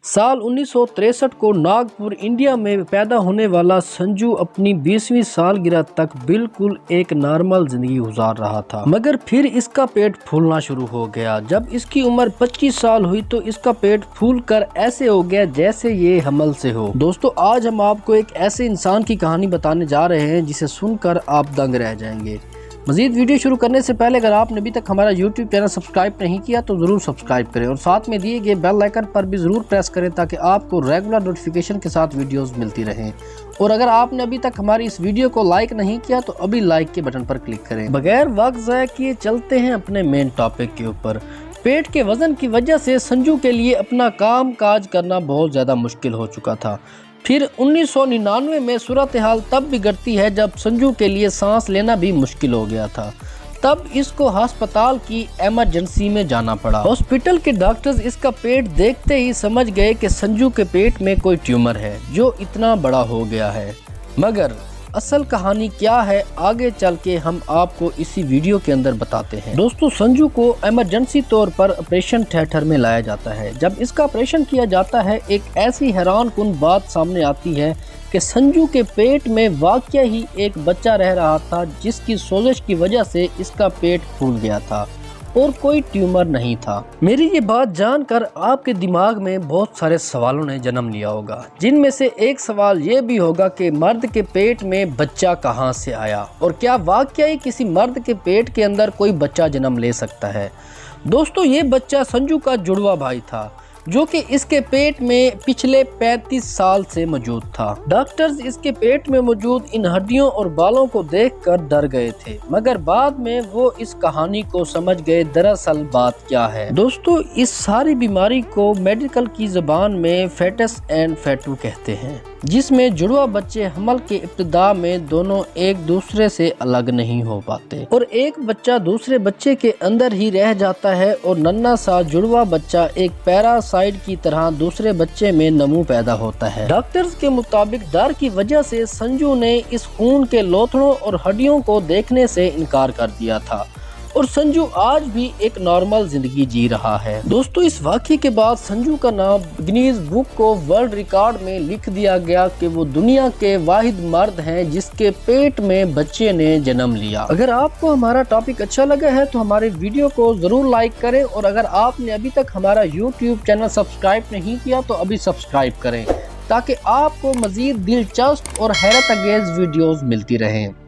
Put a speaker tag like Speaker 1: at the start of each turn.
Speaker 1: साल 1963 को नागपुर इंडिया में पैदा होने वाला संजू अपनी 20वीं सालगिरह तक बिल्कुल एक नॉर्मल जिंदगी गुजार रहा था, मगर फिर इसका पेट फूलना शुरू हो गया। जब इसकी उम्र 25 साल हुई तो इसका पेट फूलकर ऐसे हो गया जैसे ये हमल से हो। दोस्तों, आज हम आपको एक ऐसे इंसान की कहानी बताने जा रहे हैं जिसे सुनकर आप दंग रह जाएंगे। मजीद वीडियो शुरू करने से पहले अगर आपने अभी तक हमारा YouTube चैनल सब्सक्राइब नहीं किया तो ज़रूर सब्सक्राइब करें और साथ में दिए गए बेल आइकन पर भी ज़रूर प्रेस करें ताकि आपको रेगुलर नोटिफिकेशन के साथ वीडियोस मिलती रहें। और अगर आपने अभी तक हमारी इस वीडियो को लाइक नहीं किया तो अभी लाइक के बटन पर क्लिक करें। बगैर वक्त ज़ाया किए चलते हैं अपने मेन टॉपिक के ऊपर। पेट के वजन की वजह से संजू के लिए अपना काम काज करना बहुत ज़्यादा मुश्किल हो चुका था। फिर 1999 में सूरत हाल तब बिगड़ती है जब संजू के लिए सांस लेना भी मुश्किल हो गया था। तब इसको अस्पताल की इमरजेंसी में जाना पड़ा। हॉस्पिटल के डॉक्टर्स इसका पेट देखते ही समझ गए कि संजू के पेट में कोई ट्यूमर है जो इतना बड़ा हो गया है। मगर असल कहानी क्या है आगे चल के हम आपको इसी वीडियो के अंदर बताते हैं। दोस्तों, संजू को इमरजेंसी तौर पर ऑपरेशन थिएटर में लाया जाता है। जब इसका ऑपरेशन किया जाता है एक ऐसी हैरानकुन बात सामने आती है कि संजू के पेट में वाकई ही एक बच्चा रह रहा था जिसकी सोजिश की वजह से इसका पेट फूल गया था और कोई ट्यूमर नहीं था। मेरी ये बात जानकर आपके दिमाग में बहुत सारे सवालों ने जन्म लिया होगा, जिनमें से एक सवाल ये भी होगा कि मर्द के पेट में बच्चा कहाँ से आया और क्या वाकई किसी मर्द के पेट के अंदर कोई बच्चा जन्म ले सकता है। दोस्तों, ये बच्चा संजू का जुड़वा भाई था जो कि इसके पेट में पिछले 35 साल से मौजूद था। डॉक्टर्स इसके पेट में मौजूद इन हड्डियों और बालों को देखकर डर गए थे, मगर बाद में वो इस कहानी को समझ गए दरअसल बात क्या है। दोस्तों, इस सारी बीमारी को मेडिकल की ज़बान में फेटस एंड फेटू कहते हैं, जिसमें जुड़वा बच्चे हमल के इब्तिदा में दोनों एक दूसरे से अलग नहीं हो पाते और एक बच्चा दूसरे बच्चे के अंदर ही रह जाता है और नन्हा सा जुड़वा बच्चा एक पैरासाइट की तरह दूसरे बच्चे में नमू पैदा होता है। डॉक्टर्स के मुताबिक डर की वजह से संजू ने इस खून के लोथड़ों और हड्डियों को देखने से इनकार कर दिया था और संजू आज भी एक नॉर्मल जिंदगी जी रहा है। दोस्तों, इस वाक़ये के बाद संजू का नाम गिनीज बुक को वर्ल्ड रिकॉर्ड में लिख दिया गया कि वो दुनिया के वाहिद मर्द हैं जिसके पेट में बच्चे ने जन्म लिया। अगर आपको हमारा टॉपिक अच्छा लगा है तो हमारे वीडियो को जरूर लाइक करें और अगर आपने अभी तक हमारा YouTube चैनल सब्सक्राइब नहीं किया तो अभी सब्सक्राइब करें ताकि आपको मजीद दिलचस्प और हैरत अंगेज वीडियोस मिलती रहें।